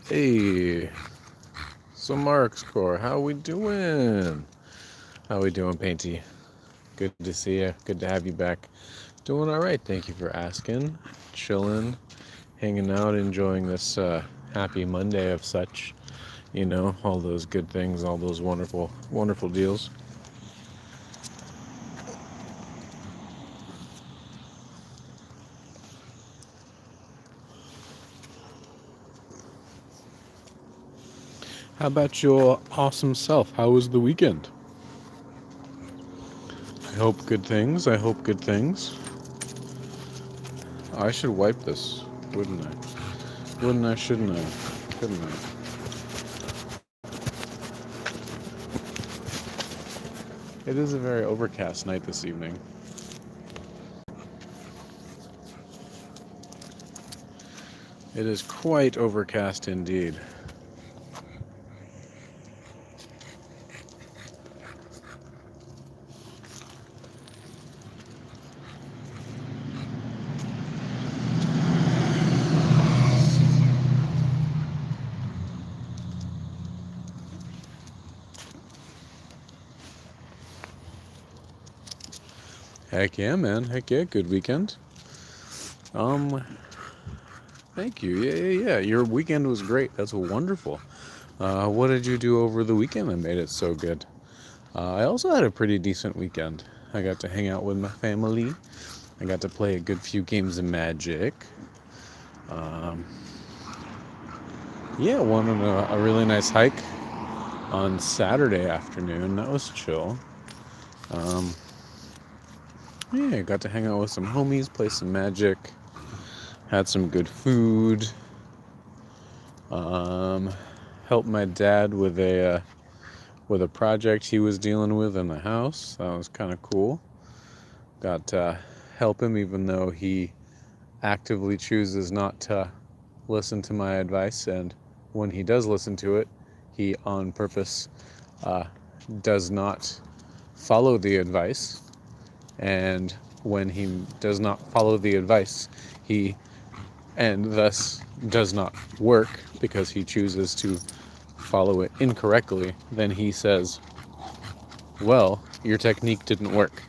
Hey, so Mark's Core, how we doing? How we doing, Painty? Good to see you. Good to have you back. Doing all right. Thank you for asking. Chilling, hanging out, enjoying this happy Monday of such. All those good things, all those wonderful, wonderful deals. How about your awesome self? How was the weekend? I hope good things. I hope good things. I should wipe this, wouldn't I? Wouldn't I? Shouldn't I? Couldn't I? It is a very overcast night this evening. It is quite overcast indeed. Heck yeah, man. Heck yeah, good weekend. Um, Thank you. Yeah. Your weekend was great. That's wonderful. What did you do over the weekend that made it so good? I also had a pretty decent weekend. I got to hang out with my family. I got to play a good few games of Magic. Um, yeah, went on a really nice hike on Saturday afternoon. That was chill. Um, yeah, got to hang out with some homies, play some Magic, had some good food. Um, Helped my dad with a project he was dealing with in the house. That was kind of cool. Got to help him even though he actively chooses not to listen to my advice, and when he does listen to it, he on purpose uh, does not follow the advice. And when he does not follow the advice, he and thus does not work because he chooses to follow it incorrectly, then he says, well, your technique didn't work.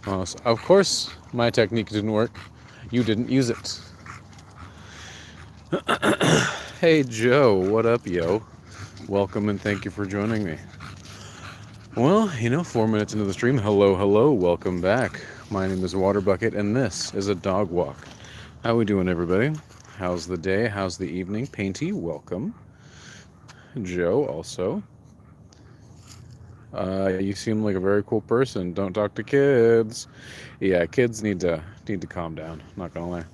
Well, so of course my technique didn't work. You didn't use it. Hey Joe, what up, yo? Welcome and thank you for joining me. Well, 4 minutes into the stream, hello, welcome back. My name is WaterBucket and this is a dog walk. How we doing, everybody? How's the day? How's the evening? Painty, welcome. Joe, also. You seem like a very cool person. Don't talk to kids. Yeah, kids need to calm down. Not gonna lie.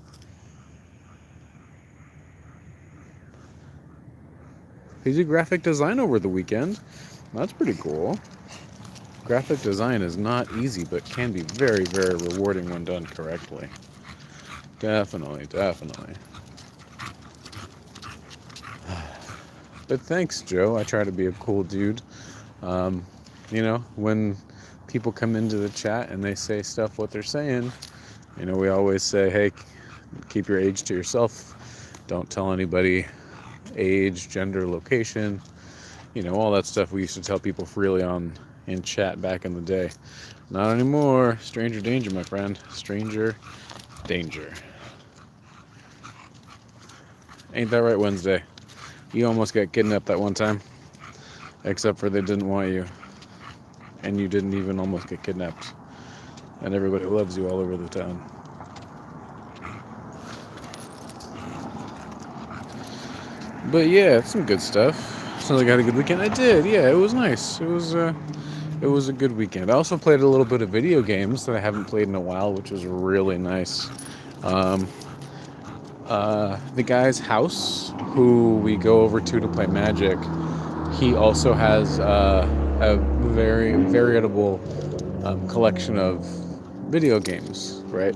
He did graphic design over the weekend. That's pretty cool. Graphic design is not easy, but can be very, very rewarding when done correctly. Definitely. But thanks, Joe. I try to be a cool dude. When people come into the chat and they say stuff what they're saying, we always say, hey, keep your age to yourself. Don't tell anybody age, gender, location, all that stuff we used to tell people freely in chat back in the day. Not anymore. Stranger danger, my friend. Stranger danger. Ain't that right, Wednesday? You almost got kidnapped that one time. Except for they didn't want you. And you didn't even almost get kidnapped. And everybody loves you all over the town. But yeah, it's some good stuff. Sounds like I had a good weekend. I did, yeah, it was nice. It was a good weekend. I also played a little bit of video games that I haven't played in a while, which was really nice. The guy's house, who we go over to play Magic, he also has a very veritable collection of video games, right?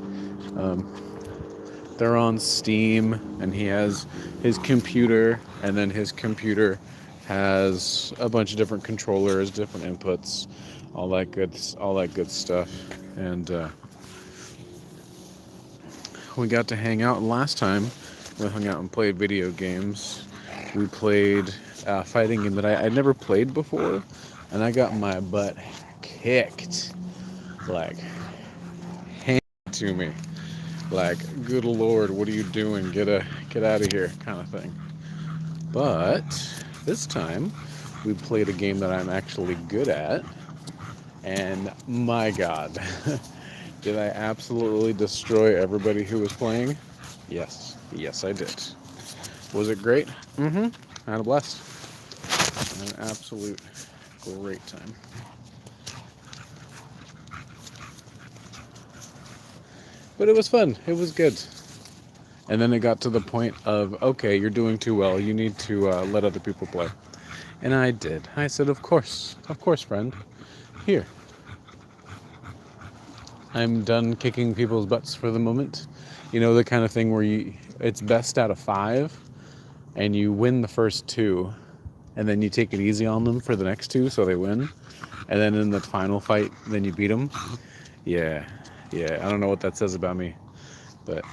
They're on Steam, and he has his computer, and then his computer has a bunch of different controllers, different inputs, all that good stuff. And we got to hang out last time. We hung out and played video games. We played a fighting game that I'd never played before, and I got my butt kicked, like handed to me, like good lord, what are you doing? Get out of here, kind of thing. But this time, we played a game that I'm actually good at, and my god, did I absolutely destroy everybody who was playing? Yes, I did. Was it great? Mm-hmm. I had a blast. An absolute great time. But it was fun. It was good. And then it got to the point of, okay, you're doing too well. You need to let other people play. And I did. I said, of course, friend. Here. I'm done kicking people's butts for the moment. You know, the kind of thing where it's best out of 5, and you win the first 2, and then you take it easy on them for the next 2 so they win. And then in the final fight, then you beat them. Yeah. I don't know what that says about me, but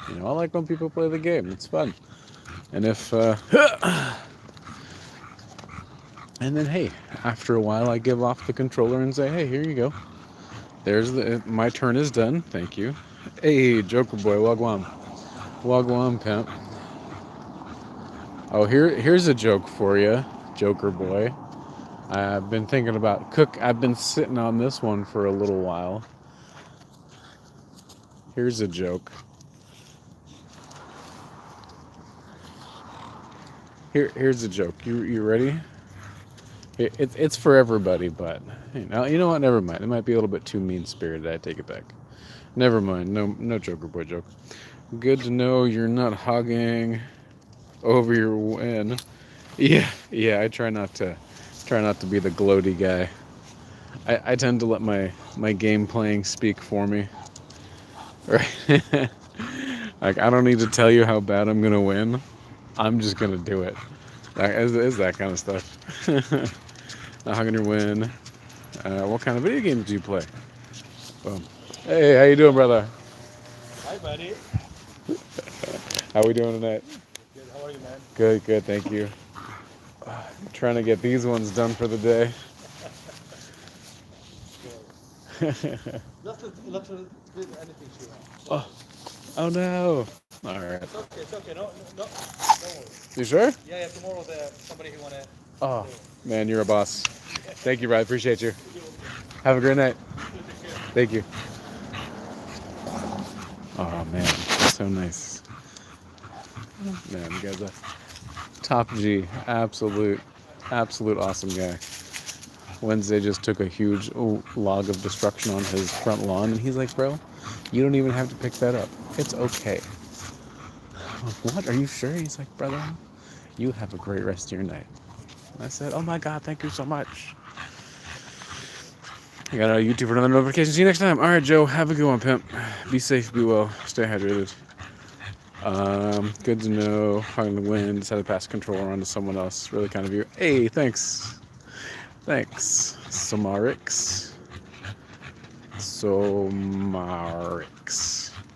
I like when people play the game. It's fun. And if and then hey, after a while, I give off the controller and say, hey, here you go. My turn is done. Thank you. Hey, Joker boy, wagwan pimp. Oh, here's a joke for you, Joker boy. I've been thinking about I've been sitting on this one for a little while. Here's a joke. Here's a joke. You ready? It's for everybody, but you know what? Never mind. It might be a little bit too mean-spirited. I take it back. Never mind. No Joker boy joke. Good to know you're not hogging over your win. Yeah. I try not to be the gloaty guy. I tend to let my game playing speak for me. Right? Like, I don't need to tell you how bad I'm gonna win. I'm just gonna do it. Is that kind of stuff. Not hogging your win. What kind of video games do you play? Boom. Hey, how you doing, brother? Hi, buddy. How we doing tonight? Good. How are you, man? Good. Thank you. Trying to get these ones done for the day. Let's do anything she wants. Oh no! All right. It's okay. No worries. You sure? Yeah. Tomorrow, somebody who wanna. Oh, man, you're a boss. Thank you, bro. I appreciate you. Have a great night. Thank you. Oh man, so nice. Man, you guys are top G. Absolute awesome guy. Wednesday just took a huge log of destruction on his front lawn, and he's like, bro, you don't even have to pick that up. It's okay. I'm like, what? Are you sure? He's like, brother, you have a great rest of your night. I said, oh my God, thank you so much. I got a YouTube for another notification. See you next time. All right, Joe, have a good one, pimp. Be safe, be well, stay hydrated. Good to know. Hugging the wind, decided to pass the controller on to someone else. Really kind of you. Hey, thanks. Samarix.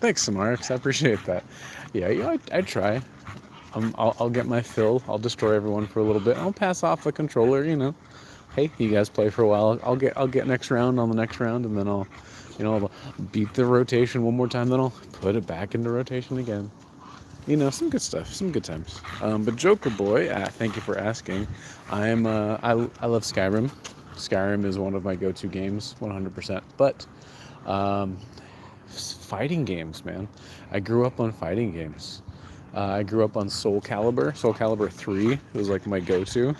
Thanks, Samarix. I appreciate that. Yeah, I try. I'll get my fill. I'll destroy everyone for a little bit. I'll pass off the controller. Hey, you guys play for a while. I'll get next round on the next round, and then I'll beat the rotation one more time. Then I'll put it back into rotation again. Some good stuff, some good times. But Joker boy, thank you for asking. I love Skyrim. Skyrim is one of my go-to games, 100%. But fighting games, man. I grew up on fighting games. I grew up on Soul Calibur 3. It was like my go-to.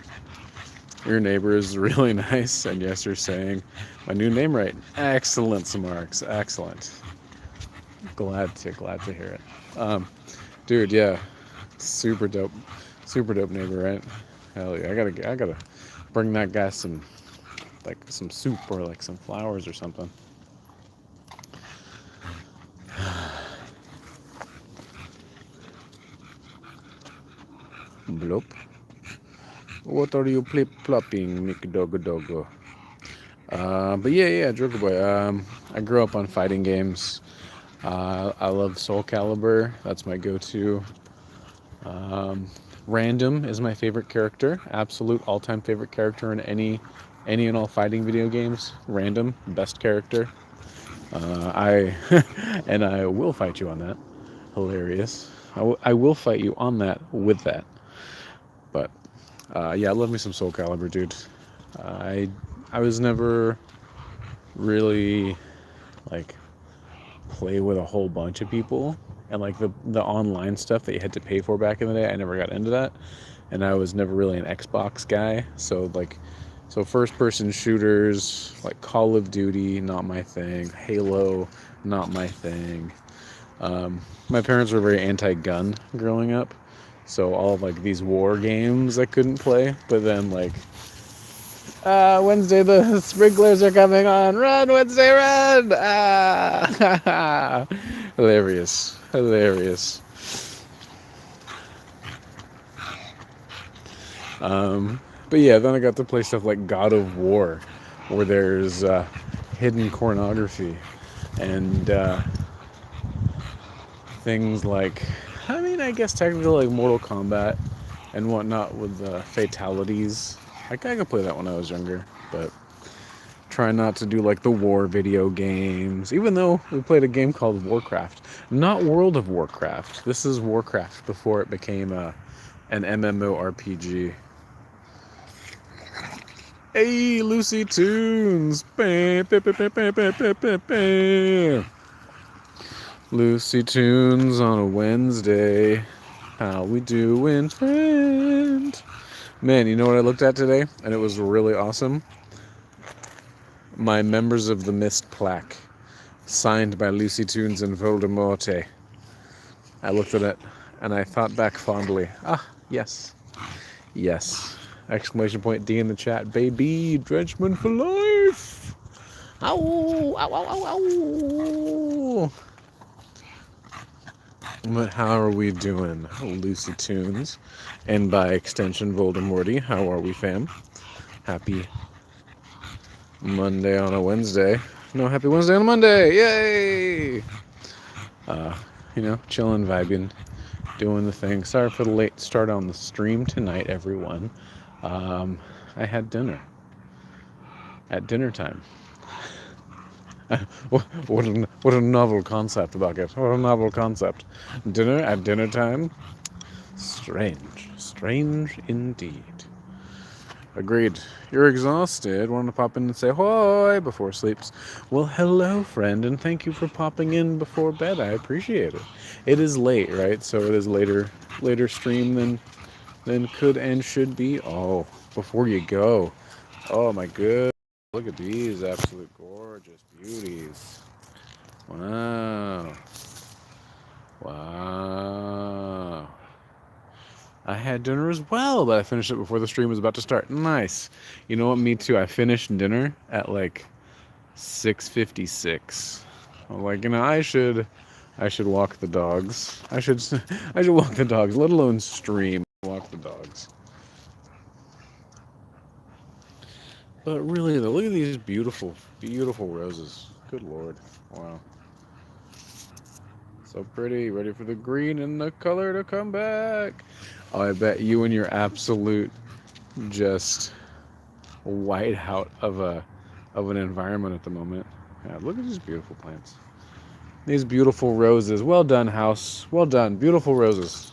Your neighbor is really nice, and yes, you're saying my new name right. Excellent, Samarks. Excellent. Glad to hear it. Dude, yeah, super dope neighbor, right? Hell yeah, I gotta bring that guy some soup or like some flowers or something. Bloop. What are you plip-plopping, Mick Doggo? But yeah, Joker boy. I grew up on fighting games. I love Soul Calibur. That's my go-to. Random is my favorite character. Absolute all-time favorite character in any and all fighting video games. Random, best character. I and I will fight you on that. Hilarious. I will fight you on that with that. But yeah, I love me some Soul Calibur, dude. I I was never really like play with a whole bunch of people, and like the online stuff that you had to pay for back in the day. I never got into that, and I was never really an Xbox guy. So first person shooters like Call of Duty, not my thing. Halo, not my thing. My parents were very anti-gun growing up, so all of like these war games I couldn't play. But then like Wednesday the sprinklers are coming on. Run, Wednesday, run! Ah, hilarious, hilarious. But yeah, then I got to play stuff like God of War, where there's hidden pornography and things like, I mean, I guess technically like Mortal Kombat and whatnot with fatalities. Like I could play that when I was younger, but try not to do like the war video games. Even though we played a game called Warcraft, not World of Warcraft. This is Warcraft before it became an MMORPG. Hey, Lucy Tunes. Bam, bam, bam, bam, bam, bam, bam, bam. Lucy Tunes on a Wednesday. How we doing, friend? Man, you know what I looked at today? And it was really awesome. My Members of the Mist plaque, signed by Lucy Tunes and Voldemorte. I looked at it and I thought back fondly. Ah, yes. Yes. Exclamation point D in the chat. Baby, Dredgeman for life. Ow, ow, ow, ow, ow. But how are we doing, Lucy Tunes? And by extension, Voldemorty, how are we, fam? Happy Monday on a Wednesday. No, happy Wednesday on a Monday. Yay! Chilling, vibing, doing the thing. Sorry for the late start on the stream tonight, everyone. I had dinner at dinner time. What a novel concept, Bucket. What a novel concept. Dinner at dinner time? Strange indeed. Agreed. You're exhausted. Want to pop in and say hi before sleeps? Well, hello, friend, and thank you for popping in before bed. I appreciate it. It is late, right? So it is later stream than could and should be. Oh, before you go. Oh my good. Look at these absolute gorgeous beauties. Wow. Wow. I had dinner as well, but I finished it before the stream was about to start. Nice. You know what? Me too. I finished dinner at like 6:56. I'm like, I should walk the dogs. I should walk the dogs, let alone stream. Walk the dogs. But really, though, look at these beautiful, beautiful roses. Good Lord. Wow. So pretty. Ready for the green and the color to come back. Oh, I bet you and your absolute just white out of an environment at the moment. Yeah, look at these beautiful plants. These beautiful roses. Well done, house. Well done. Beautiful roses.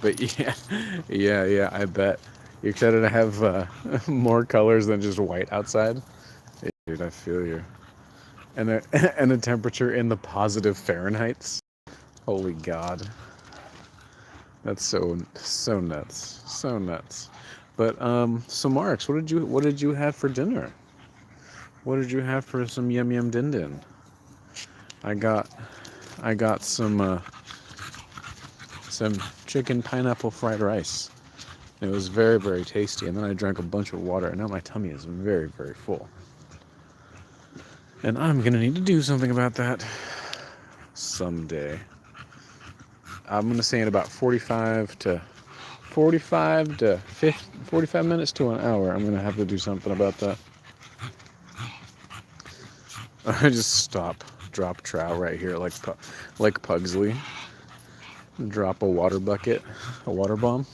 But yeah, I bet. You're excited to have more colors than just white outside? Hey, dude, I feel you. And a temperature in the positive Fahrenheits. Holy God. That's so nuts. So nuts. But so Marks, what did you have for dinner? What did you have for some yum din din? I got some chicken pineapple fried rice. It was very, very tasty. And then I drank a bunch of water, and now my tummy is very, very full. And I'm gonna need to do something about that someday. I'm gonna say in about 45 to 45 minutes to an hour, I'm gonna have to do something about that. I just stop drop trout right here, like Pugsley. Drop a water bucket, a water bomb.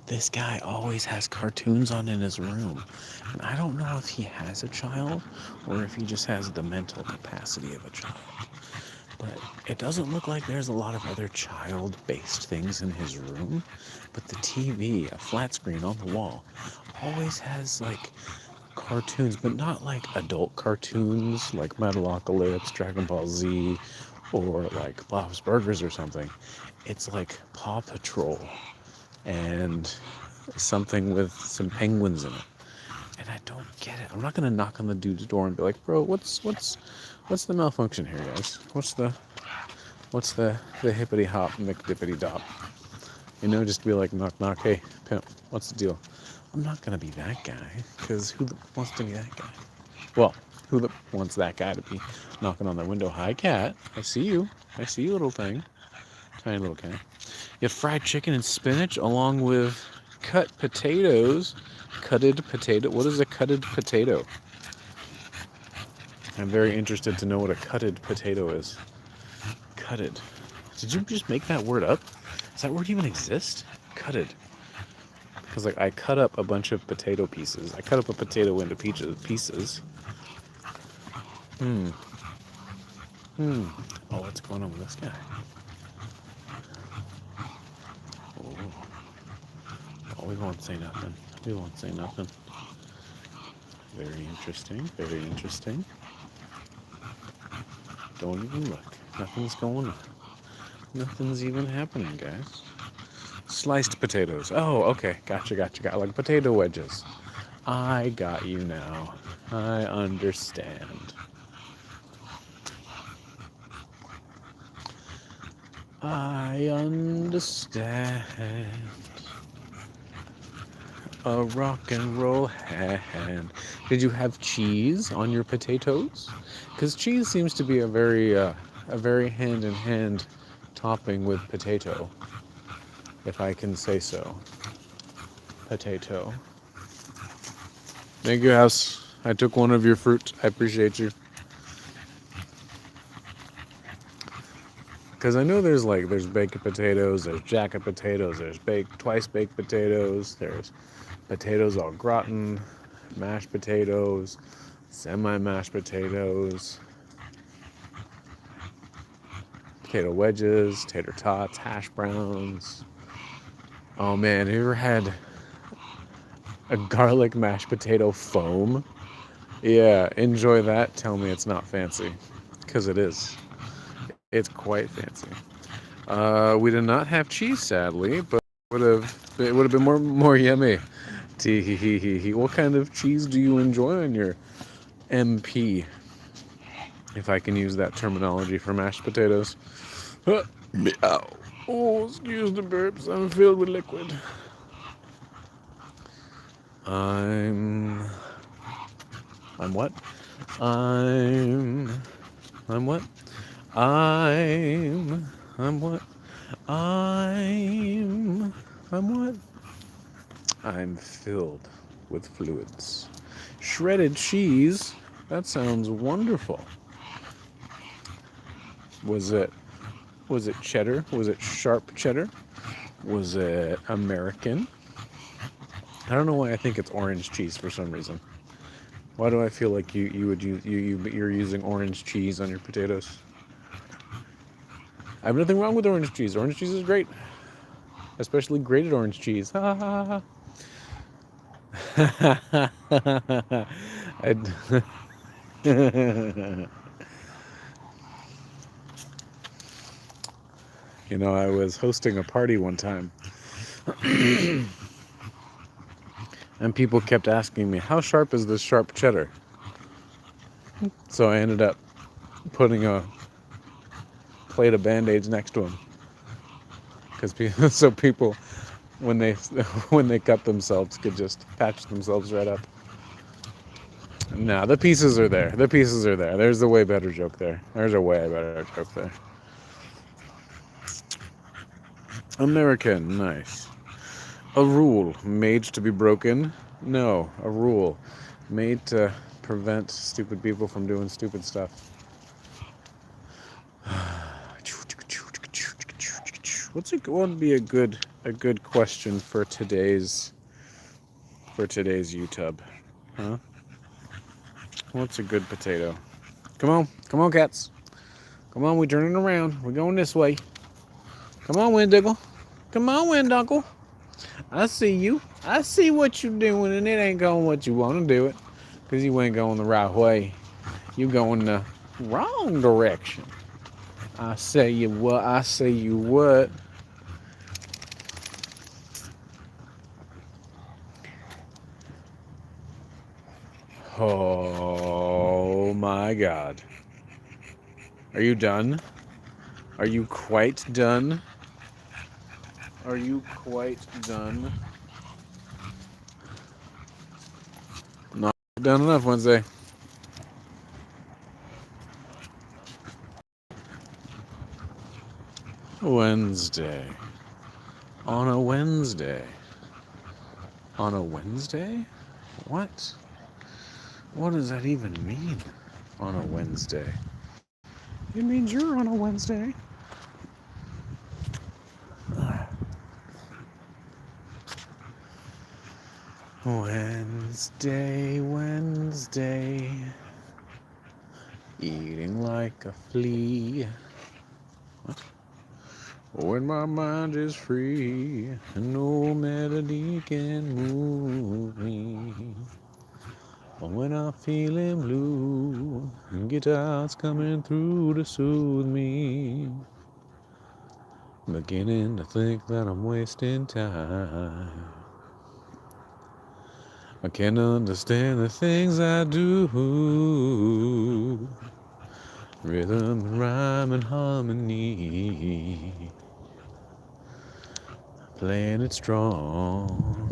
This guy always has cartoons on in his room. And I don't know if he has a child or if he just has the mental capacity of a child. But it doesn't look like there's a lot of other child-based things in his room. But the TV, a flat screen on the wall, always has like cartoons, but not like adult cartoons like Metalocalypse, Dragon Ball Z, or like Bob's Burgers or something. It's like Paw Patrol and something with some penguins in it. And I don't get it. I'm not gonna knock on the dude's door and be like, bro, what's the malfunction here, guys? What's the hippity hop McDippity dop? You know, just be like, knock knock, hey pimp, what's the deal? I'm not gonna be that guy, because wants to be that guy? Well, wants that guy to be knocking on their window? Hi, cat. I see you. I see you, little thing. Tiny little cat. You have fried chicken and spinach along with cut potatoes. Cutted potato. What is a cutted potato? I'm very interested to know what a cutted potato is. Cutted. Did you just make that word up? Does that word even exist? Cutted. Because like I cut up a bunch of potato pieces. I cut up a potato into pieces. Oh, what's going on with this guy? Oh, we won't say nothing. We won't say nothing. Very interesting. Very interesting. Don't even look. Nothing's going on. Nothing's even happening, guys. Sliced potatoes. Oh, okay. Gotcha. Got like potato wedges. I got you now. I understand. I understand. A rock and roll hand. Did you have cheese on your potatoes? Because cheese seems to be a very hand in hand topping with potato, if I can say so. Potato. Thank you, House. I took one of your fruit. I appreciate you. Because I know there's baked potatoes, there's jacket potatoes, there's twice baked potatoes, there's potatoes au gratin, mashed potatoes, semi-mashed potatoes, potato wedges, tater tots, hash browns. Oh man, have you ever had a garlic mashed potato foam? Yeah, enjoy that. Tell me it's not fancy, because it is. It's quite fancy. We did not have cheese, sadly, but it would have been more yummy. Tee hee hee hee hee. What kind of cheese do you enjoy on your MP? If I can use that terminology for mashed potatoes. Meow. Oh, excuse the burps. I'm filled with liquid. I'm what? I'm what? I'm what? I'm what? I'm filled with fluids. Shredded cheese? That sounds wonderful. Was it cheddar? Was it sharp cheddar? Was it American? I don't know why I think it's orange cheese for some reason. Why do I feel like you're using orange cheese on your potatoes? I have nothing wrong with orange cheese. Orange cheese is great, especially grated orange cheese. Ha ha ha ha. You know, I was hosting a party one time, and people kept asking me, "How sharp is this sharp cheddar?" So I ended up putting a plate of Band-Aids next to them, so people, when they cut themselves, could just patch themselves right up. Nah, the pieces are there. The pieces are there. There's a way better joke there. There's a way better joke there. American, nice. A rule made to be broken? No, a rule made to prevent stupid people from doing stupid stuff. What would be a good question for today's YouTube? Huh? What's a good potato? Come on, cats. Come on, we turning around. We're going this way. Come on, Wendiggle. Come on, Wendunkle. I see you. I see what you're doing, and it ain't going what you want to do it, because you ain't going the right way. You going the wrong direction. I say you what? I say you what? Oh my God. Are you done? Are you quite done? Are you quite done? Not done enough Wednesday. Wednesday. On a Wednesday. On a Wednesday? What? What does that even mean? On a Wednesday? It means you're on a Wednesday. Wednesday, Wednesday. Eating like a flea. What? When my mind is free, and no melody can move me. When I'm feeling blue, guitar's coming through to soothe me. Beginning to think that I'm wasting time. I can't understand the things I do. Rhythm, rhyme, and harmony. Playing it strong.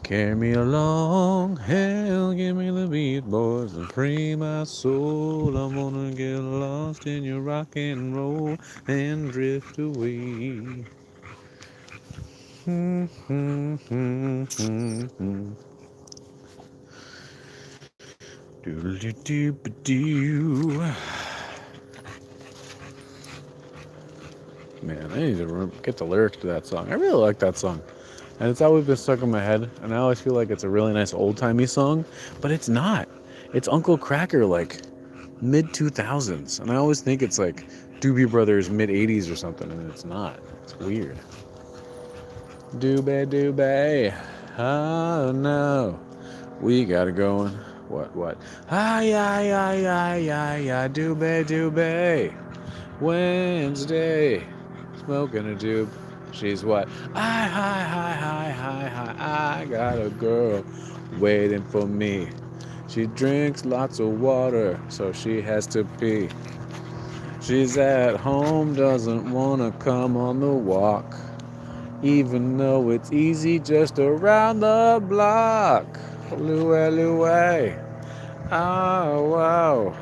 Carry me along, hell, give me the beat, boys, and free my soul. I wanna get lost in your rock and roll and drift away. Doodle-doo-doo-ba-doo. Man, I need to get the lyrics to that song. I really like that song. And it's always been stuck in my head. And I always feel like it's a really nice old-timey song. But it's not. It's Uncle Kracker, like, mid-2000s. And I always think it's, like, Doobie Brothers mid-80s or something. And it's not. It's weird. Doobie. Oh, no. We got it going. What? Hi, doobie. Wednesday. Smoking a doob. She's what? Hi. I got a girl waiting for me. She drinks lots of water, so she has to pee. She's at home, doesn't want to come on the walk, even though it's easy just around the block. Luay. Oh, wow.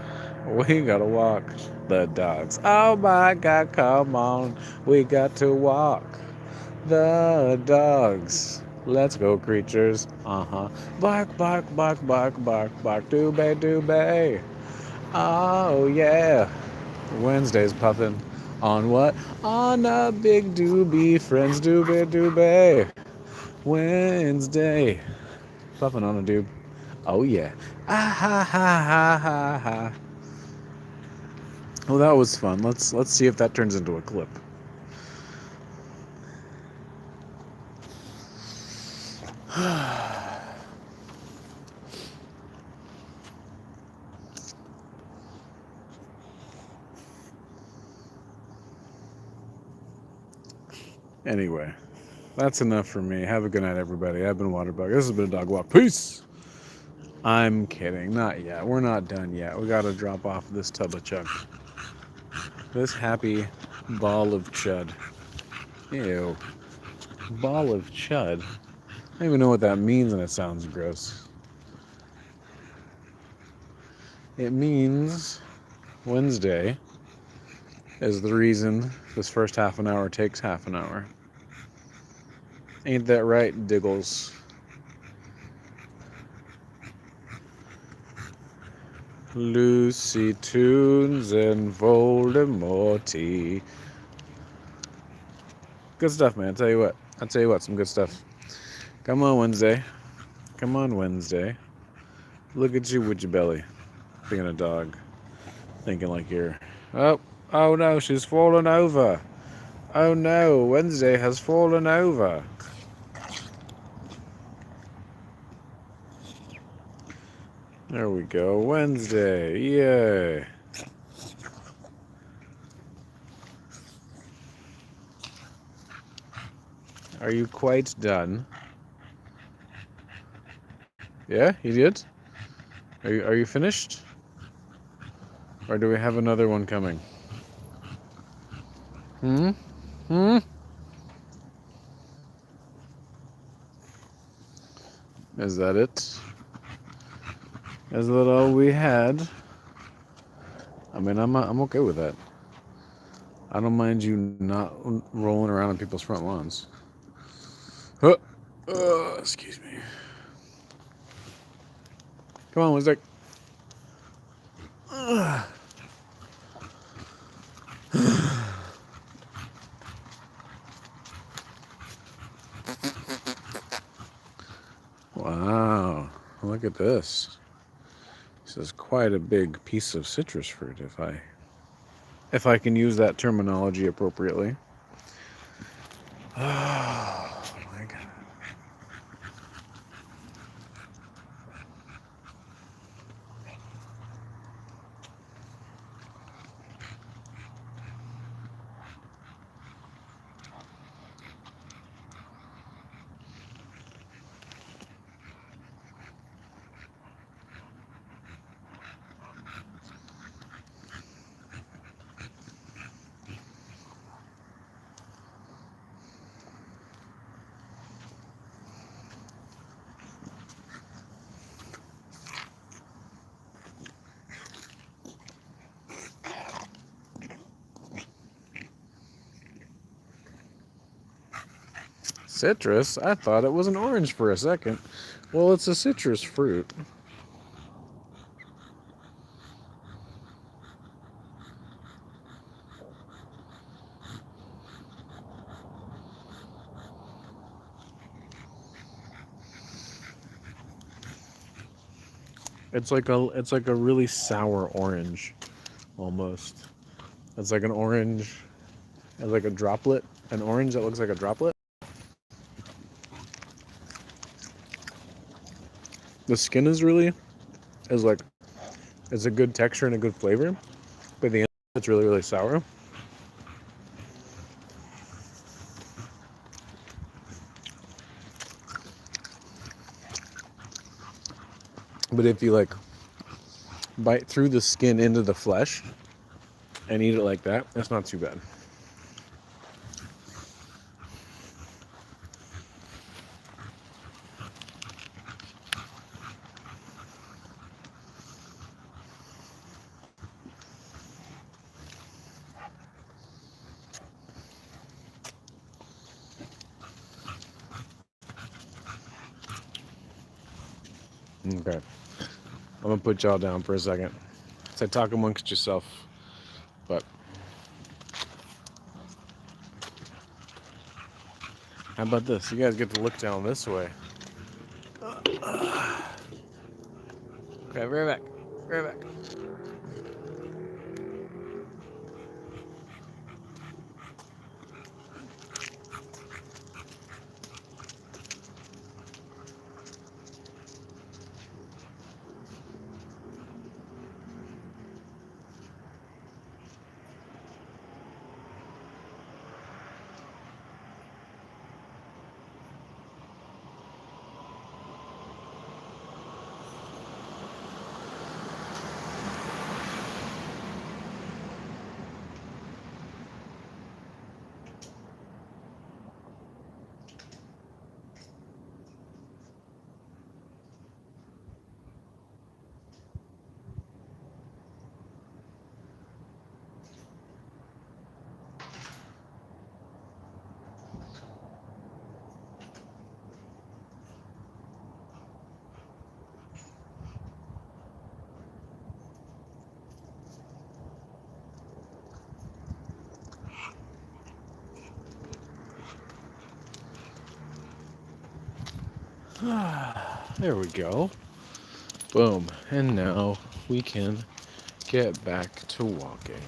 We gotta walk the dogs. Oh my God, come on. We got to walk the dogs. Let's go, creatures. Bark. Doobie. Oh, yeah. Wednesday's puffing. On what? On a big doobie. Friends, doobie. Wednesday. Puffing on a doob. Oh, yeah. Ha. Well, that was fun. Let's see if that turns into a clip. Anyway, that's enough for me. Have a good night, everybody. I've been WaterBucket. This has been a dog walk. Peace. I'm kidding. Not yet. We're not done yet. We gotta drop off this tub of chug. This happy ball of chud. Ew. Ball of chud. I don't even know what that means, and it sounds gross. It means Wednesday is the reason this first half an hour takes half an hour. Ain't that right, Diggles? Lucy Tunes and Voldemorty. Good stuff, man. I'll tell you what, some good stuff. Come on, Wednesday. Come on, Wednesday. Look at you with your belly. Being a dog. Thinking like you're... Oh no, she's fallen over. Oh no, Wednesday has fallen over. There we go, Wednesday. Yay. Are you quite done? Yeah, you did? Are you finished? Or do we have another one coming? Hmm? Is that it? Is that all we had? I mean, I'm okay with that. I don't mind you not rolling around on people's front lawns. Excuse me. Come on, Wednesday. Wow, look at this. This is quite a big piece of citrus fruit, if I can use that terminology appropriately. Oh my god. Citrus? I thought it was an orange for a second. Well, it's a citrus fruit. It's like a really sour orange, almost. It's like an orange. It's like a droplet. An orange that looks like a droplet. The skin is like, it's a good texture and a good flavor, but the end it's really sour. But if you like bite through the skin into the flesh and eat it like that, it's not too bad. Okay. I'm gonna put y'all down for a second. Say talk amongst yourself. But how about this? You guys get to look down this way. Okay, right back. Right back. There we go. Boom. And now we can get back to walking.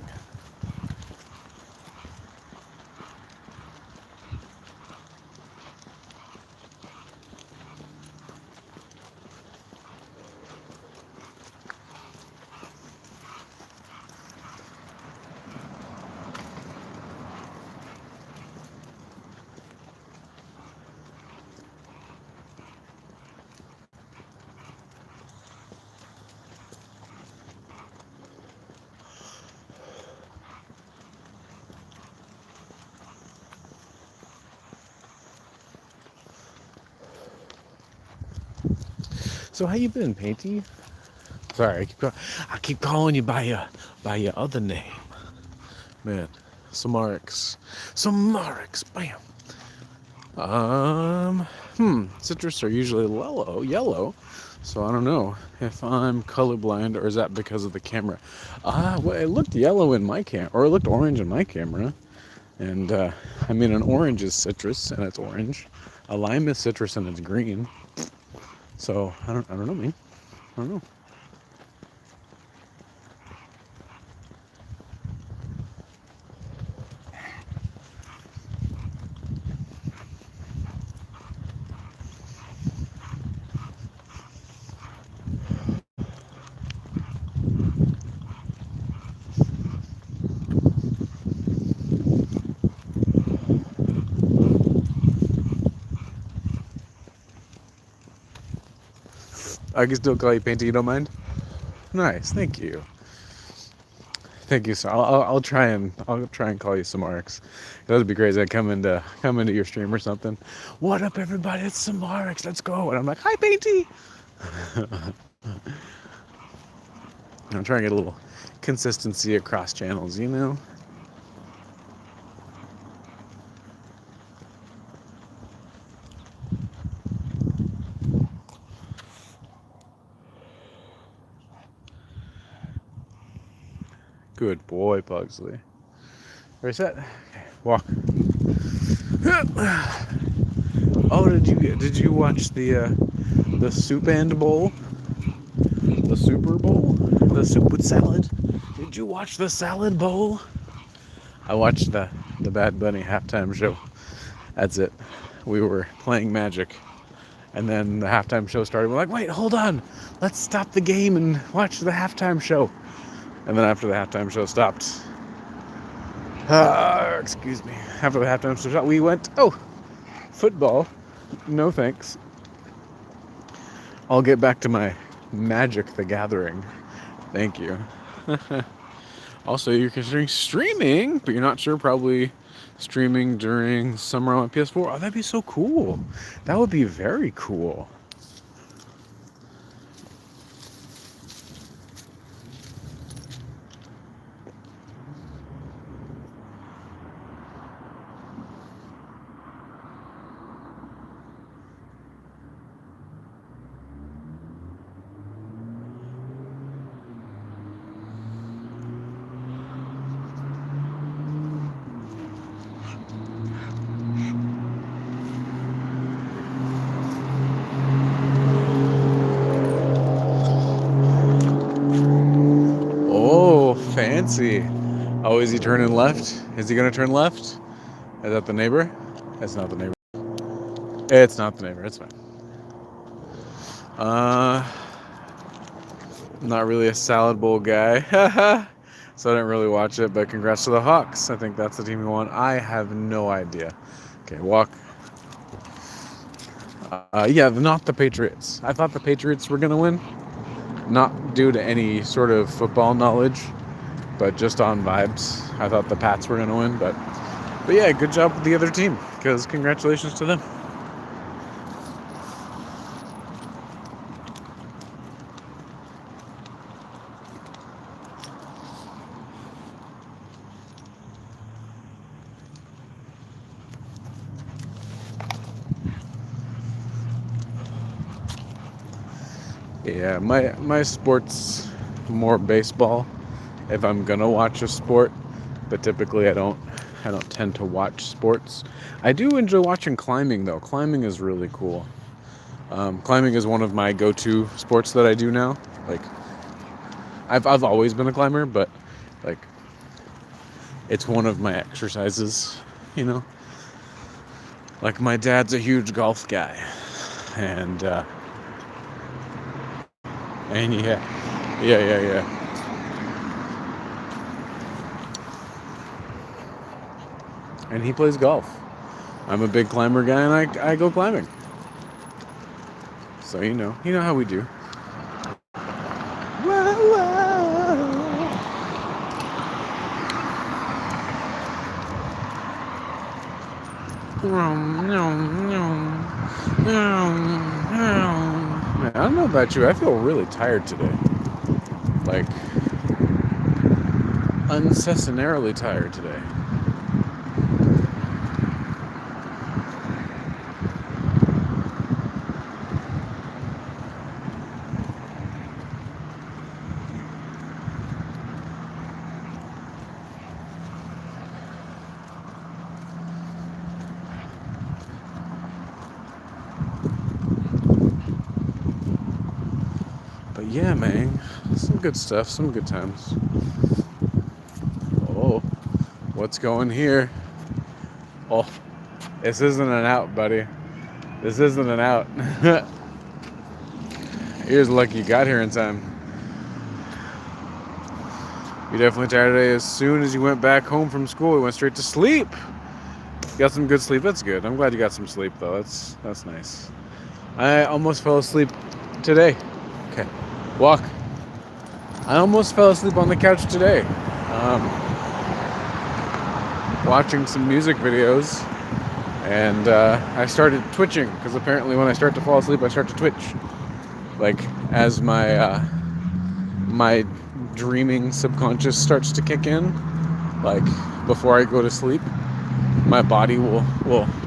So how you been, Painty? Sorry, I keep calling you by your other name. Man, Samarix. Samarix, bam. Citrus are usually yellow. So I don't know if I'm colorblind or is that because of the camera. Well, it looked yellow in my camera, or it looked orange in my camera. And I mean, an orange is citrus and it's orange. A lime is citrus and it's green. So I don't know, man. I don't know. I can still call you Painty, you don't mind? Nice, thank you. Thank you, sir. I'll try and call you some Marks. That would be crazy. I come into your stream or something. What up, everybody? It's some Marks. Let's go. And I'm like, hi, Painty. I'm trying to get a little consistency across channels, you know. Good boy, Pugsley. Ready, set? Okay, walk. Oh, did you watch the soup and bowl? The Super Bowl? The soup with salad? Did you watch the salad bowl? I watched the Bad Bunny halftime show. That's it. We were playing Magic. And then the halftime show started. We're like, wait, hold on. Let's stop the game and watch the halftime show. And then after the halftime show stopped, excuse me, after the halftime show stopped, we went, football. No thanks. I'll get back to my Magic the Gathering. Thank you. Also, you're considering streaming, but you're not sure, probably streaming during summer on PS4. Oh, that'd be so cool. That would be very cool. Fancy. Oh, is he turning left? Is he gonna turn left? Is that the neighbor? It's not the neighbor. It's not the neighbor. It's fine. Not really a salad bowl guy. So I didn't really watch it, but congrats to the Hawks. I think that's the team who won. I have no idea. Okay, walk. Yeah, not the Patriots. I thought the Patriots were gonna win. Not due to any sort of football knowledge, but just on vibes. I thought the Pats were going to win, but yeah, good job with the other team, because congratulations to them. Yeah, my sport's more baseball if I'm gonna watch a sport, but typically I don't tend to watch sports. I do enjoy watching climbing though. Climbing is really cool. Climbing is one of my go-to sports that I do now. Like, I've always been a climber, but like, it's one of my exercises. You know, like my dad's a huge golf guy, and yeah. And he plays golf. I'm a big climber guy, and I go climbing. So you know how we do. Man, I don't know about you. I feel really tired today. Like, unnecessarily tired today. But yeah, man, some good stuff, some good times. Oh, what's going here? Oh, this isn't an out, buddy. This isn't an out. You're just lucky you got here in time. You definitely tired today. As soon as you went back home from school, you went straight to sleep. You got some good sleep. That's good. I'm glad you got some sleep, though. That's nice. I almost fell asleep today. Okay, walk. I almost fell asleep on the couch today, watching some music videos, and I started twitching because apparently when I start to fall asleep, I start to twitch, like as my dreaming subconscious starts to kick in, like before I go to sleep, my body will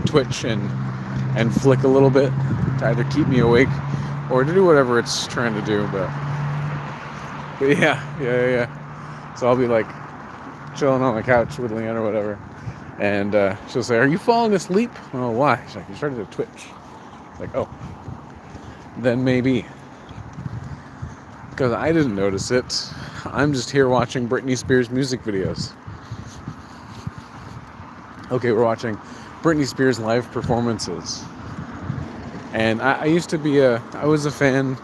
twitch and flick a little bit to either keep me awake or to do whatever it's trying to do. But yeah. So I'll be like chilling on the couch with Leanne or whatever, and she'll say, "Are you falling asleep?" Oh, why? She's like, "You started to twitch." Like, oh, then maybe. Because I didn't notice it. I'm just here watching Britney Spears music videos. Okay, we're watching Britney Spears live performances. And I was a fan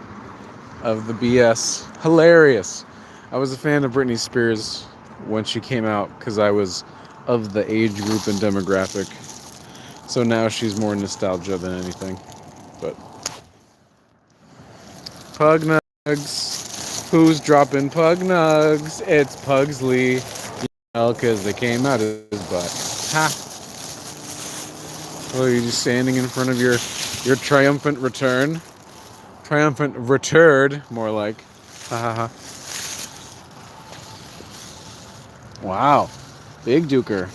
of the BS. Hilarious. I was a fan of Britney Spears when she came out because I was of the age group and demographic. So now she's more nostalgia than anything. But Pug Nugs. Who's dropping Pug Nugs? It's Pugsly. Because they came out of his butt. Ha! Oh, you're just standing in front of your triumphant return. Triumphant return, more like. Ha ha ha. Wow. Big duker.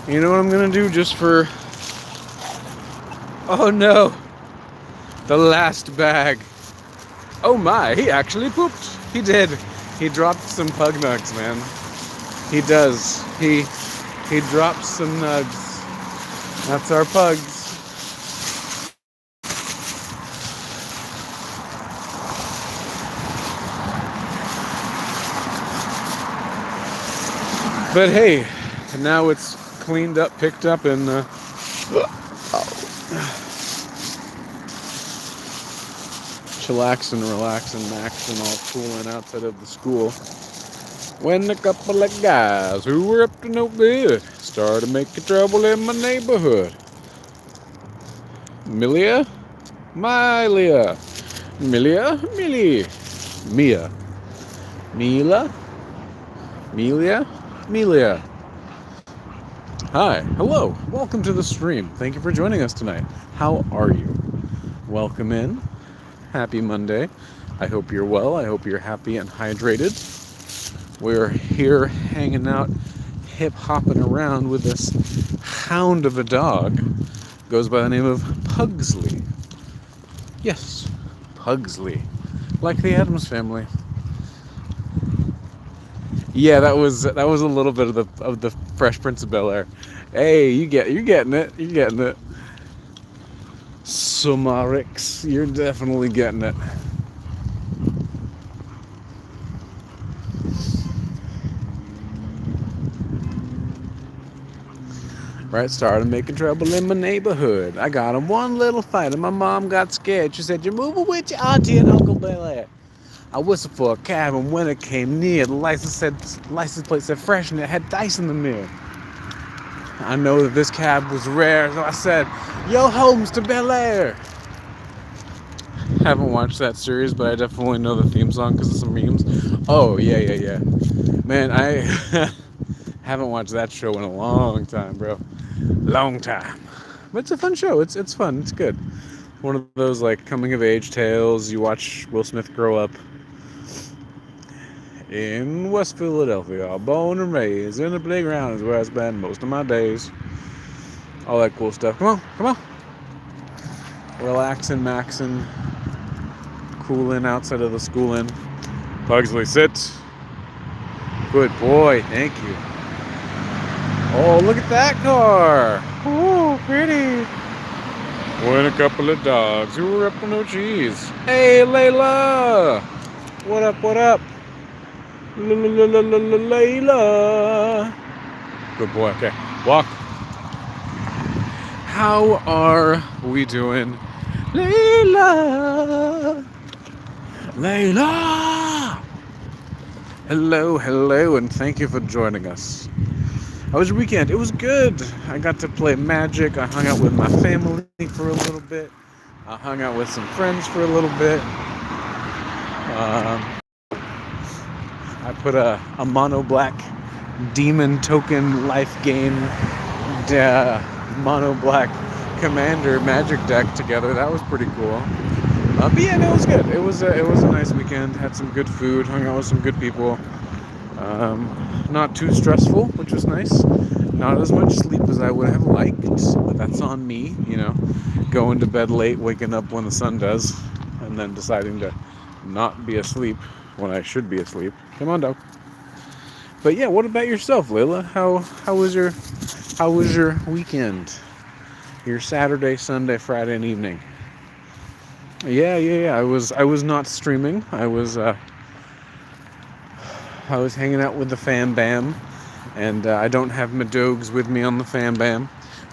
You know what I'm gonna do just for... Oh no! The last bag. Oh my, he actually pooped. He did. He dropped some pug nugs, man. He does. He dropped some nugs. That's our pugs. But hey, now it's cleaned up, picked up, and chillaxing, relaxing, maxing, all cooling outside of the school. When a couple of guys who were up to no good started making trouble in my neighborhood. Milia? Milia. Milia? Millie. Mia. Mila? Melia? Melia. Hi, hello, welcome to the stream. Thank you for joining us tonight. How are you? Welcome in. Happy Monday. I hope you're well. I hope you're happy and hydrated. We're here hanging out, hip hopping around with this hound of a dog. Goes by the name of Pugsley. Yes, Pugsley, like the Addams Family. Yeah, that was a little bit of the Fresh Prince of Bel-Air. Hey, you're getting it. You're getting it. Sumarix, you're definitely getting it. Right, started making trouble in my neighborhood. I got in one little fight and my mom got scared. She said, "You're moving with your auntie and Uncle Bel-Air." I whistled for a cab and when it came near, the license plate said fresh and it had dice in the mirror. I know that this cab was rare, so I said, "Yo, Holmes to Bel-Air." Haven't watched that series, but I definitely know the theme song because of some memes. Oh, yeah. Man, I haven't watched that show in a long time, bro. Long time. But it's a fun show. It's fun. It's good. One of those like coming of age tales. You watch Will Smith grow up in West Philadelphia, born and raised in the playground is where I spend most of my days. All that cool stuff. Come on. Relaxing, maxing, cooling outside of the schooling. Pugsley, sit. Good boy. Thank you. Oh, look at that car. Oh, pretty. With a couple of dogs who were up on no cheese. Hey, Layla. What up, what up? Layla. Good boy. Okay, walk. How are we doing? Layla. Layla. Hello, and thank you for joining us. How was your weekend? It was good. I got to play Magic. I hung out with my family for a little bit. I hung out with some friends for a little bit. I put a mono black demon token life gain mono black commander magic deck together. That was pretty cool. But yeah, no, it was good. It was a nice weekend. Had some good food. Hung out with some good people. Not too stressful, which was nice. Not as much sleep as I would have liked, but that's on me, you know. Going to bed late, waking up when the sun does, and then deciding to not be asleep when I should be asleep. Come on, dog. But yeah, what about yourself, Layla? How was your weekend? Your Saturday, Sunday, Friday, and evening? Yeah. I was not streaming. I was hanging out with the fam bam, and I don't have my dogs with me on the fam bam,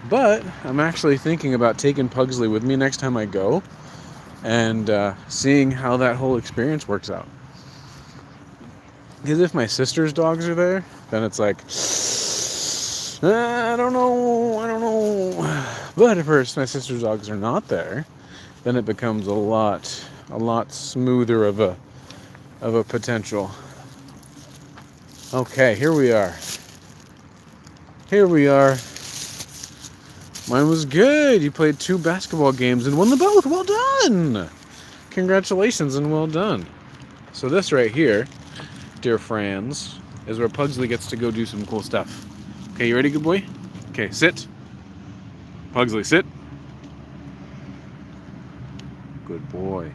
but I'm actually thinking about taking Pugsley with me next time I go, and seeing how that whole experience works out. Because if my sister's dogs are there, then it's like, I don't know. But if my sister's dogs are not there, then it becomes a lot smoother of a potential. Okay, here we are. Mine was good. You played 2 basketball games and won them both. Well done. Congratulations and well done. So this right here, dear friends, is where Pugsley gets to go do some cool stuff. Okay, you ready, good boy? Okay, sit. Pugsley, sit. Good boy.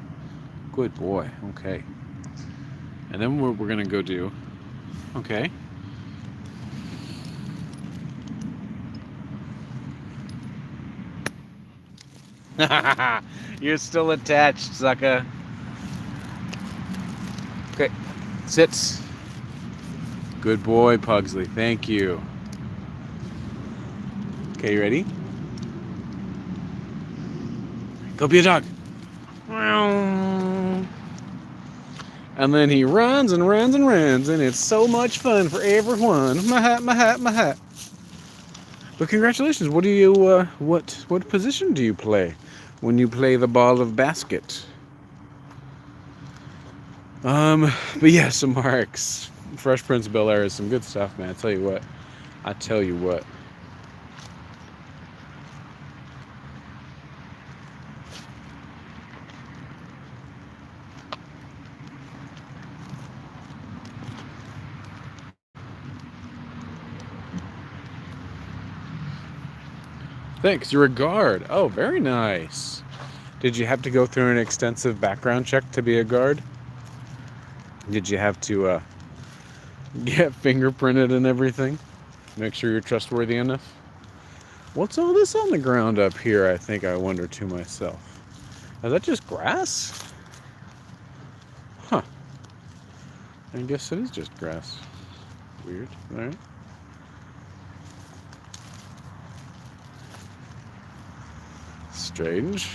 Good boy. Okay. And then what we're going to go do, okay, you're still attached, sucker. Okay, sit. Good boy, Pugsley. Thank you. Okay, you ready? Go be a dog. And then he runs, and it's so much fun for everyone. My hat. But congratulations. What do you what position do you play when you play the ball of basket? But yeah, some marks. Fresh Prince of Bel-Air is some good stuff, man. I tell you what. Thanks, you're a guard. Oh, very nice. Did you have to go through an extensive background check to be a guard? Did you have to get fingerprinted and everything? Make sure you're trustworthy enough? What's all this on the ground up here, I think I wonder to myself. Is that just grass? Huh. I guess it is just grass. Weird. Alright. Strange.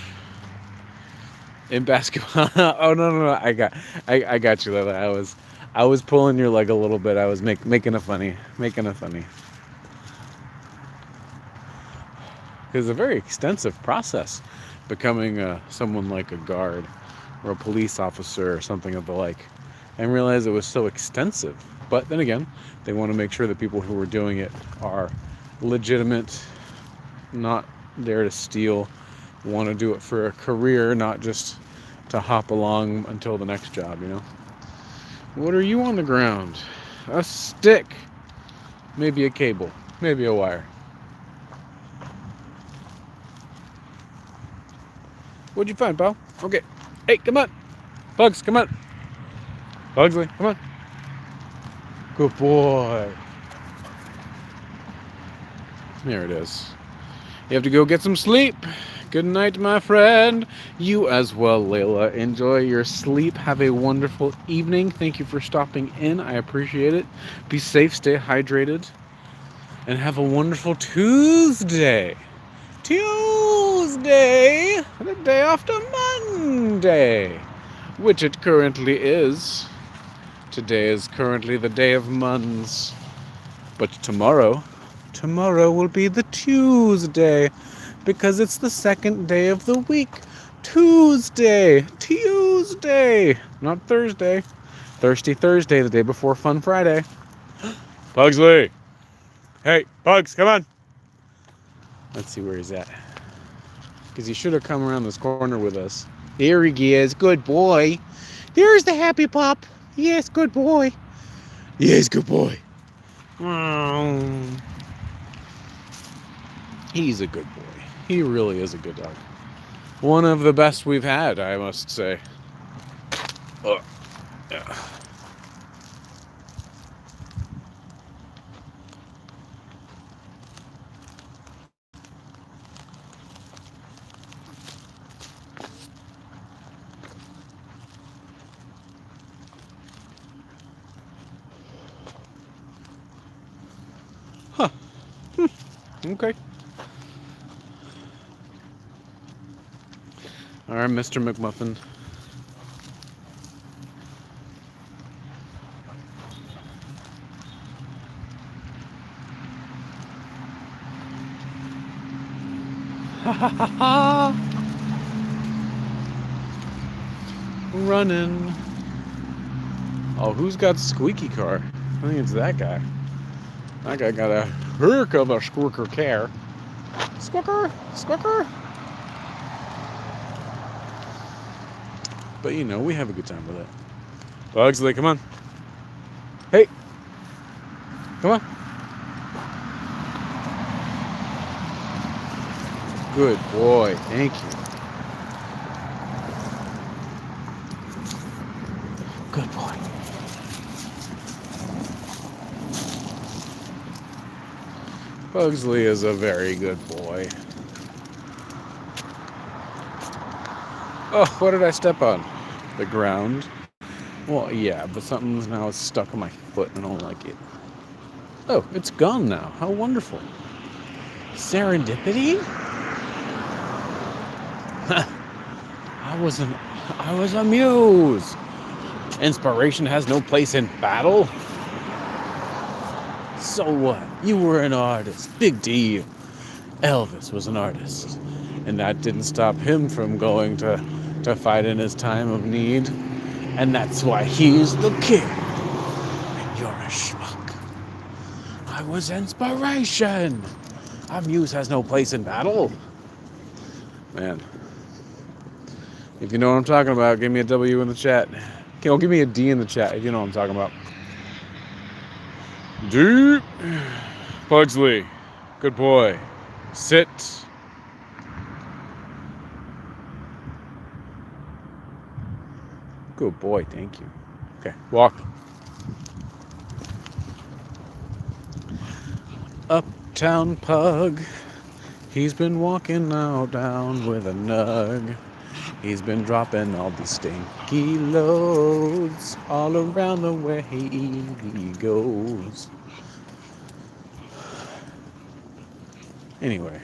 In basketball. Oh no. I got you, Lila. I was pulling your leg a little bit. I was making a funny. It's a very extensive process becoming someone like a guard or a police officer or something of the like. I didn't realize it was so extensive. But then again, they want to make sure that people who are doing it are legitimate, not there to steal, want to do it for a career, not just to hop along until the next job, you know? What are you on the ground? A stick. Maybe a cable. Maybe a wire. What'd you find, pal? Okay. Hey, come on. Bugs, come on. Pugsly, come on. Good boy. There it is. You have to go get some sleep. Good night, my friend. You as well, Layla. Enjoy your sleep. Have a wonderful evening. Thank you for stopping in. I appreciate it. Be safe, stay hydrated, and have a wonderful Tuesday. Tuesday, the day after Monday, which it currently is. Today is currently the day of Muns. But tomorrow will be the Tuesday, because it's the second day of the week. Tuesday, not Thursday. Thirsty Thursday, the day before Fun Friday. Pugsley! Hey, Pugs, come on! Let's see where he's at. Because he should have come around this corner with us. There he is, good boy. There's the happy pup. Yes, good boy. Yes, good boy. He's a good boy. He really is a good dog. One of the best we've had, I must say. Yeah. Huh. Okay. All right, Mr. McMuffin. Ha ha ha ha! Running. Oh, who's got squeaky car? I think it's that guy. That guy got a heck of a squirker car. Squirker! But you know, we have a good time with it. Pugsley, come on. Hey! Come on. Good boy. Thank you. Good boy. Pugsley is a very good boy. Oh, what did I step on? The ground? Well, yeah, but something's now stuck on my foot and I don't like it. Oh, it's gone now. How wonderful. Serendipity? I was amused. Inspiration has no place in battle. So what? You were an artist. Big deal. Elvis was an artist. And that didn't stop him from going to fight in his time of need. And that's why he's the king. And you're a schmuck. I was inspiration. Our muse has no place in battle. Man. If you know what I'm talking about, give me a W in the chat. Okay, well, give me a D in the chat if you know what I'm talking about. D. Pugsley. Good boy. Sit. Good boy, thank you. Okay, walk. Uptown Pug. He's been walking now down with a nug. He's been dropping all these stinky loads all around the way he goes. Anyway,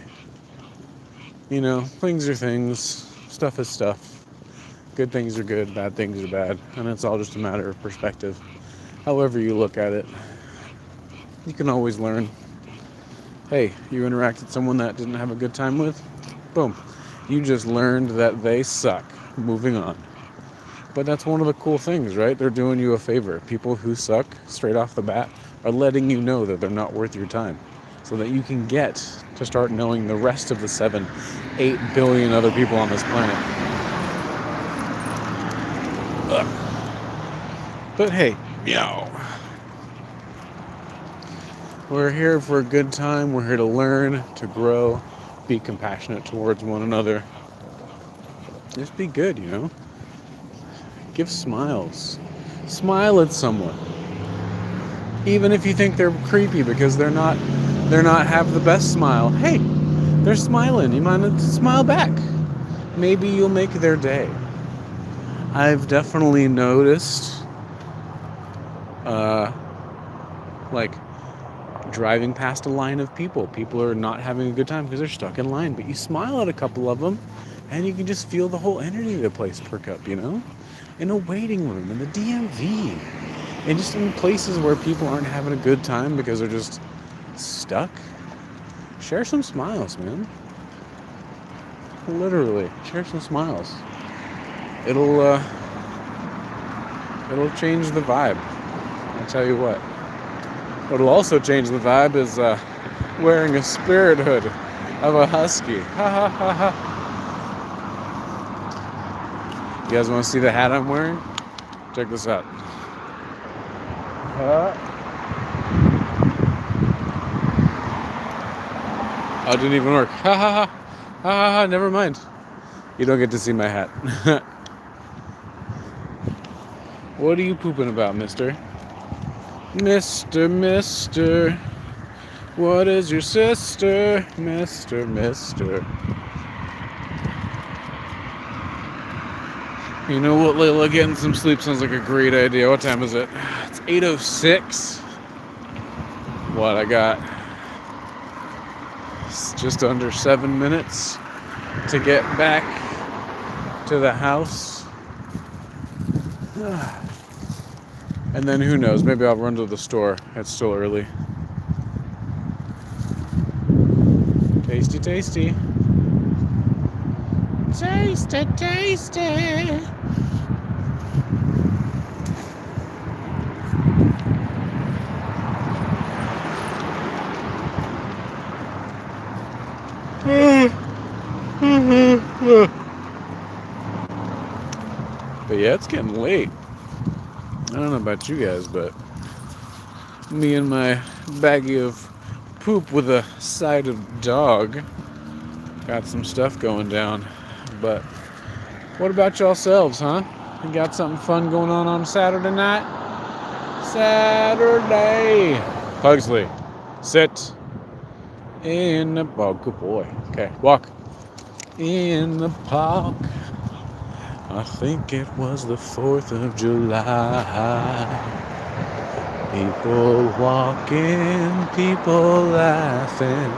things are things, stuff is stuff. Good things are good, bad things are bad, and it's all just a matter of perspective. However you look at it, you can always learn. Hey, you interacted with someone that didn't have a good time with? Boom. You just learned that they suck. Moving on. But that's one of the cool things, right? They're doing you a favor. People who suck straight off the bat are letting you know that they're not worth your time, so that you can get to start knowing the rest of the 8 billion other people on this planet. Ugh. But hey, meow. We're here for a good time. We're here to learn, to grow, be compassionate towards one another. Just be good, Give smiles. Smile at someone. Even if you think they're creepy because they're not have the best smile. Hey, they're smiling. You might smile back. Maybe you'll make their day. I've definitely noticed like driving past a line of people. People are not having a good time because they're stuck in line, but you smile at a couple of them and you can just feel the whole energy of the place perk up, In a waiting room, in the DMV, and just in places where people aren't having a good time because they're just stuck. Share some smiles, man. Literally, share some smiles. It'll change the vibe. I'll tell you what. What'll also change the vibe is wearing a spirit hood of a husky. Ha ha ha ha. You guys want to see the hat I'm wearing? Check this out. Oh, it didn't even work. Ha ha ha. Ha ha ha. Never mind. You don't get to see my hat. What are you pooping about, mister? Mister. What is your sister? Mister. You know what, Layla? Getting some sleep sounds like a great idea. What time is it? It's 8:06. What, I got just under 7 minutes to get back to the house. And then who knows, maybe I'll run to the store. It's still early. Tasty. Tasty. But yeah, it's getting late. I don't know about you guys, but me and my baggie of poop with a side of dog got some stuff going down. But what about yourselves, huh? You got something fun going on Saturday night? Saturday. Pugsly, sit in the... Oh, good boy. Okay, walk. In the park. I think it was the 4th of July. People walking, people laughing.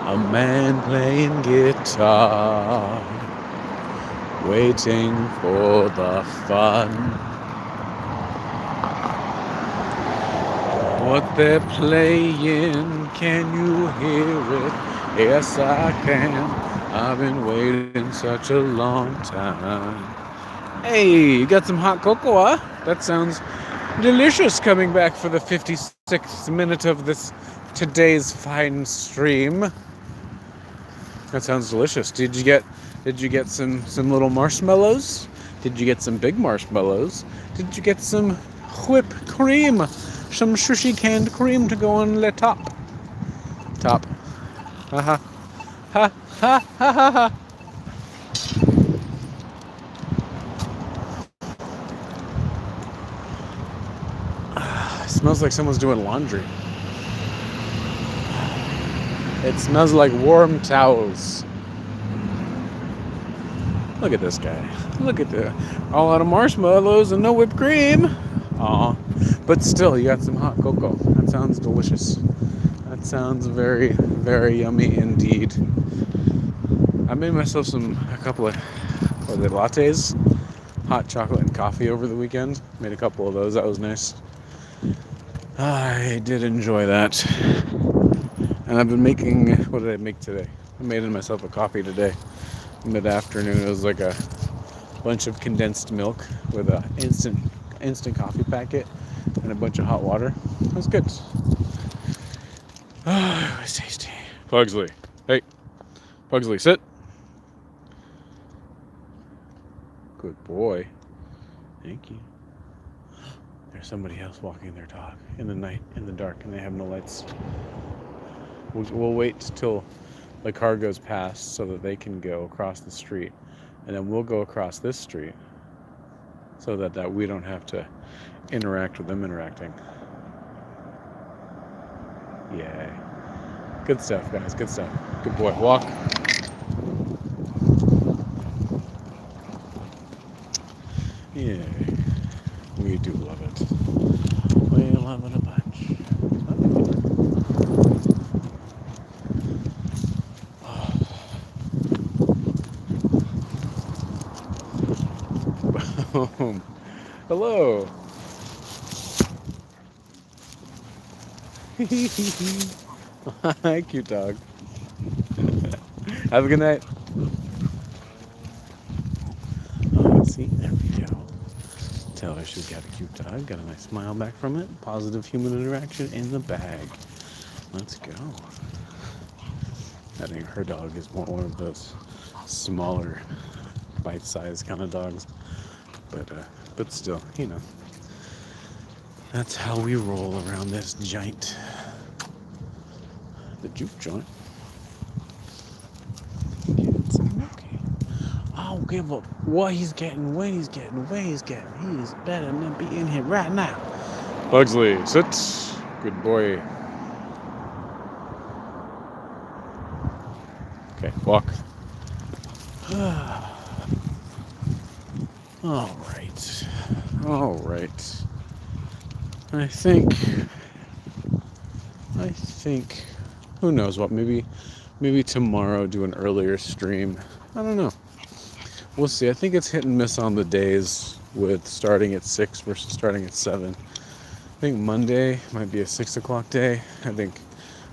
A man playing guitar, waiting for the fun. What they're playing, can you hear it? Yes, I can. I've been waiting such a long time. Hey, you got some hot cocoa, huh? That sounds delicious, coming back for the 56th minute of today's fine stream. That sounds delicious. Did you get some little marshmallows? Did you get some big marshmallows? Did you get some whipped cream? Some sushi canned cream to go on the top. Ha ha. Ha ha ha ha ha. smells like someone's doing laundry. It smells like warm towels. Look at this guy. Look at the all out of marshmallows and no whipped cream. Aw. But still, you got some hot cocoa. That sounds delicious. That sounds very, very yummy indeed. I made myself a couple of lattes, hot chocolate and coffee over the weekend. Made a couple of those. That was nice. I did enjoy that. And I've been making, what did I make today? I made myself a coffee today. Mid-afternoon. It was like a bunch of condensed milk with a instant coffee packet and a bunch of hot water. It was good. Oh, it was tasty. Pugsley. Hey. Pugsley, sit. Good boy. Thank you. There's somebody else walking their dog in the night, in the dark, and they have no lights. We'll wait till the car goes past so that they can go across the street, and then we'll go across this street so that we don't have to interact with them interacting. Yay. Good stuff, guys. Good stuff. Good boy. Walk. Yay. We do love it. We love it a bunch. Boom. Hello. Hi, cute dog. Have a good night. See, there we go. Tell her she's got a cute dog. Got a nice smile back from it. Positive human interaction in the bag. Let's go. I think her dog is more one of those smaller, bite-sized kind of dogs. But still, you know. That's how we roll around this giant. The juke joint. Okay. Oh, give up. What he's getting, when he's getting. He's better than be in here right now. Pugsley, sit. Good boy. Okay, walk. All right. I think, who knows what, maybe tomorrow do an earlier stream. I don't know. We'll see. I think it's hit and miss on the days with starting at 6 versus starting at 7. I think Monday might be a 6 o'clock day. I think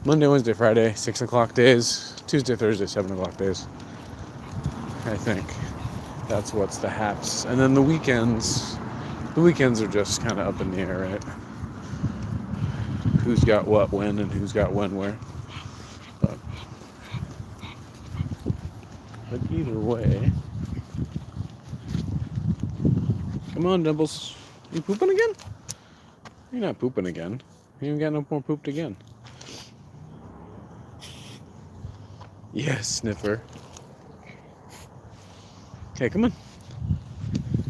Monday, Wednesday, Friday, 6 o'clock days. Tuesday, Thursday, 7 o'clock days. I think that's what's the haps. And then the weekends are just kind of up in the air, right? Who's got what when and who's got when where. But either way. Come on, Dimbles. You pooping again? You're not pooping again. You ain't got no more pooped again. Yes, Sniffer. Okay, come on.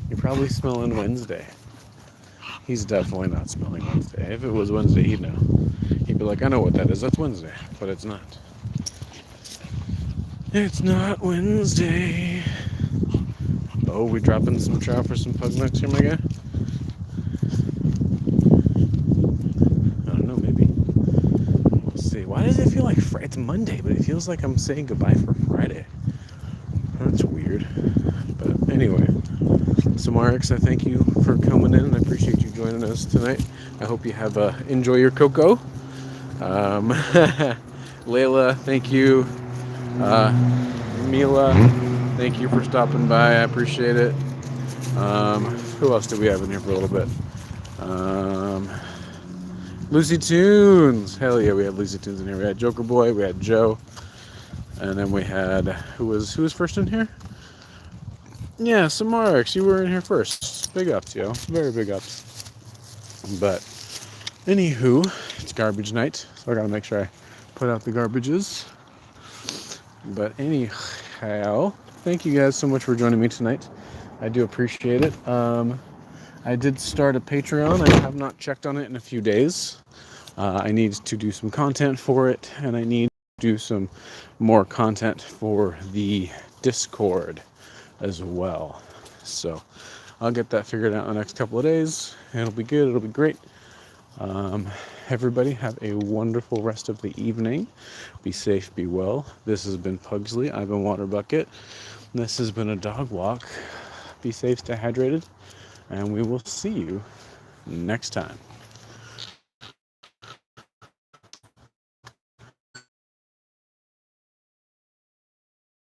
You're probably smelling Wednesday. He's definitely not smelling Wednesday. If it was Wednesday, he'd know. He'd be like, I know what that is. That's Wednesday. But it's not. It's not Wednesday. Oh, we dropping some trout for some pug nuts here, my guy? I don't know, maybe. We'll see. Why does it feel like it's Monday, but it feels like I'm saying goodbye for Friday? That's weird. But anyway. So Marix, I thank you for coming in. I appreciate you joining us tonight. I hope you have enjoy your cocoa. Layla, thank you. Mila, thank you for stopping by. I appreciate it. Who else do we have in here for a little bit? Lucy Tunes. Hell yeah, we had Lucy Tunes in here. We had Joker Boy. We had Joe. And then we had who was first in here? Yeah, Samarix, you were in here first. Big ups, yo. Very big ups. But, anywho, it's garbage night, so I gotta make sure I put out the garbages. But anyhow, thank you guys so much for joining me tonight. I do appreciate it. I did start a Patreon. I have not checked on it in a few days. I need to do some content for it, and I need to do some more content for the Discord as well. So I'll get that figured out in the next couple of days. It'll be good. It'll be great. Everybody have a wonderful rest of the evening. Be safe, be well. This has been Pugsley. I've been WaterBucket. This has been a dog walk. Be safe, stay hydrated, and we will see you next time.